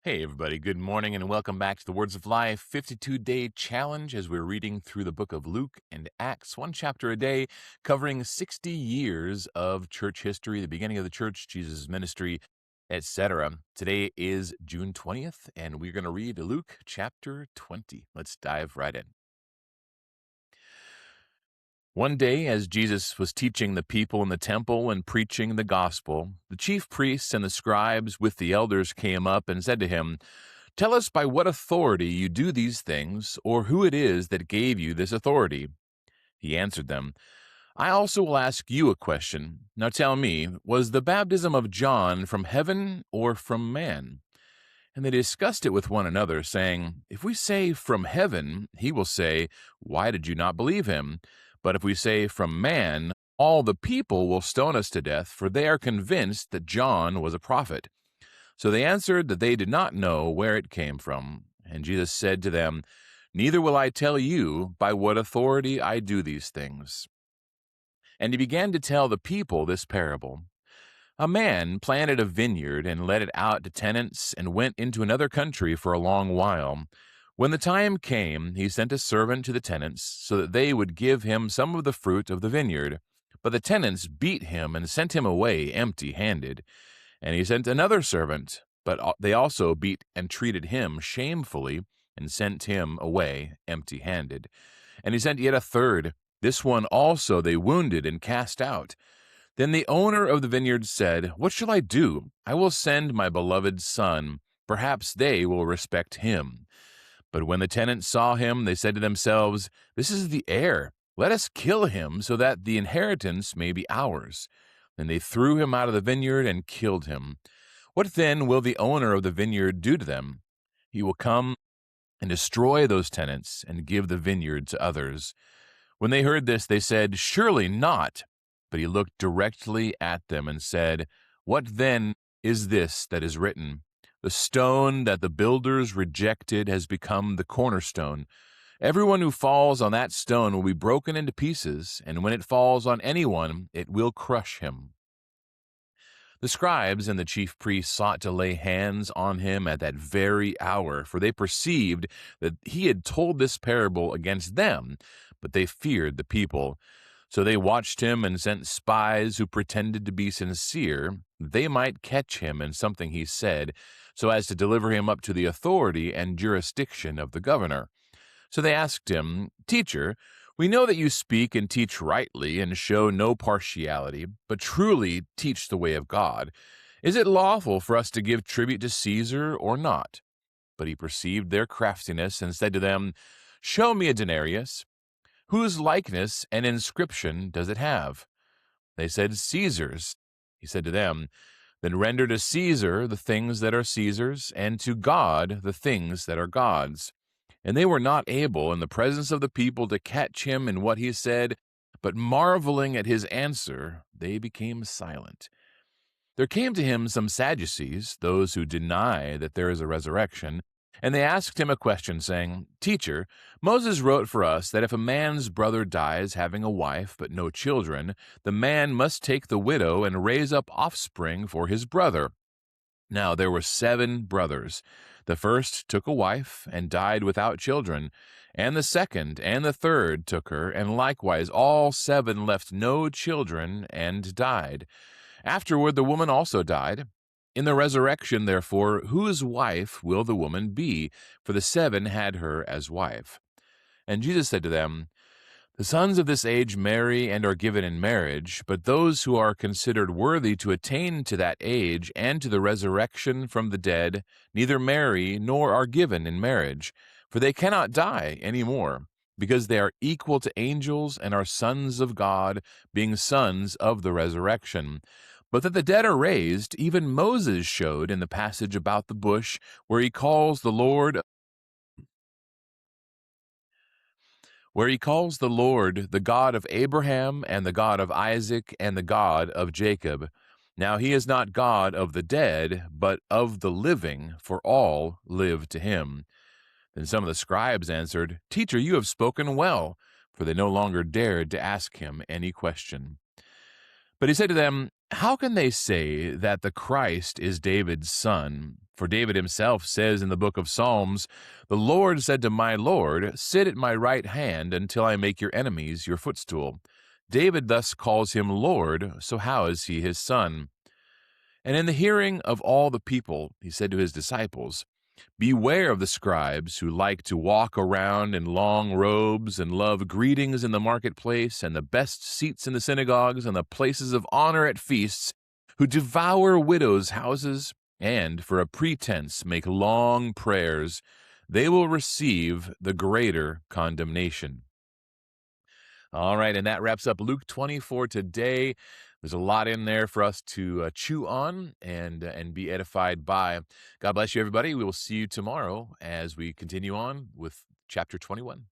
Hey, everybody. Good morning and welcome back to the Words of Life 52-day challenge as we're reading through the book of Luke and Acts, one chapter a day, covering 60 years of church history, the beginning of the church, Jesus' ministry, etc. Today is June 20th, and we're going to read Luke chapter 20. Let's dive right in. One day, as Jesus was teaching the people in the temple and preaching the gospel, the chief priests and the scribes with the elders came up and said to him, "Tell us by what authority you do these things, or who it is that gave you this authority." He answered them, "I also will ask you a question. Now tell me, was the baptism of John from heaven or from man?" And they discussed it with one another, saying, "If we say from heaven, he will say, 'Why did you not believe him?' But if we say from man, all the people will stone us to death, for they are convinced that John was a prophet." So they answered that they did not know where it came from. And Jesus said to them, "Neither will I tell you by what authority I do these things." And he began to tell the people this parable. A man planted a vineyard and let it out to tenants and went into another country for a long while. When the time came, he sent a servant to the tenants so that they would give him some of the fruit of the vineyard. But the tenants beat him and sent him away empty-handed. And he sent another servant, but they also beat and treated him shamefully and sent him away empty-handed. And he sent yet a third. This one also they wounded and cast out. Then the owner of the vineyard said, "What shall I do? I will send my beloved son. Perhaps they will respect him." But when the tenants saw him, they said to themselves, "This is the heir. Let us kill him so that the inheritance may be ours." Then they threw him out of the vineyard and killed him. What then will the owner of the vineyard do to them? He will come and destroy those tenants and give the vineyard to others. When they heard this, they said, "Surely not." But he looked directly at them and said, "What then is this that is written? The stone that the builders rejected has become the cornerstone. Everyone who falls on that stone will be broken into pieces, and when it falls on anyone, it will crush him." The scribes and the chief priests sought to lay hands on him at that very hour, for they perceived that he had told this parable against them, but they feared the people. So they watched him and sent spies who pretended to be sincere, that they might catch him in something he said, so as to deliver him up to the authority and jurisdiction of the governor. So they asked him, "Teacher, we know that you speak and teach rightly and show no partiality, but truly teach the way of God. Is it lawful for us to give tribute to Caesar or not?" But he perceived their craftiness and said to them, "Show me a denarius. Whose likeness and inscription does it have?" They said, "Caesar's." He said to them, "Then render to Caesar the things that are Caesar's, and to God the things that are God's." And they were not able in the presence of the people to catch him in what he said, but marveling at his answer, they became silent. There came to him some Sadducees, those who deny that there is a resurrection, and they asked him a question, saying, "Teacher, Moses wrote for us that if a man's brother dies having a wife but no children, the man must take the widow and raise up offspring for his brother. Now there were 7 brothers. The first took a wife and died without children, and the second and the third took her, and likewise all 7 left no children and died. Afterward the woman also died. In the resurrection, therefore, whose wife will the woman be? For the 7 had her as wife." And Jesus said to them, "The sons of this age marry and are given in marriage, but those who are considered worthy to attain to that age and to the resurrection from the dead neither marry nor are given in marriage, for they cannot die any more, because they are equal to angels and are sons of God, being sons of the resurrection. But that the dead are raised, even Moses showed in the passage about the bush, where he calls the Lord the God of Abraham and the God of Isaac and the God of Jacob. Now he is not God of the dead, but of the living, for all live to him." Then some of the scribes answered, "Teacher, you have spoken well," for they no longer dared to ask him any question. But he said to them, "How can they say that the Christ is David's son? For David himself says in the book of Psalms, 'The Lord said to my Lord, sit at my right hand until I make your enemies your footstool.' David thus calls him Lord, so how is he his son?" And in the hearing of all the people, he said to his disciples, "Beware of the scribes who like to walk around in long robes and love greetings in the marketplace and the best seats in the synagogues and the places of honor at feasts, who devour widows' houses and, for a pretense, make long prayers. They will receive the greater condemnation." All right, and that wraps up Luke 24 today. There's a lot in there for us to chew on and be edified by. God bless you, everybody. We will see you tomorrow as we continue on with chapter 21.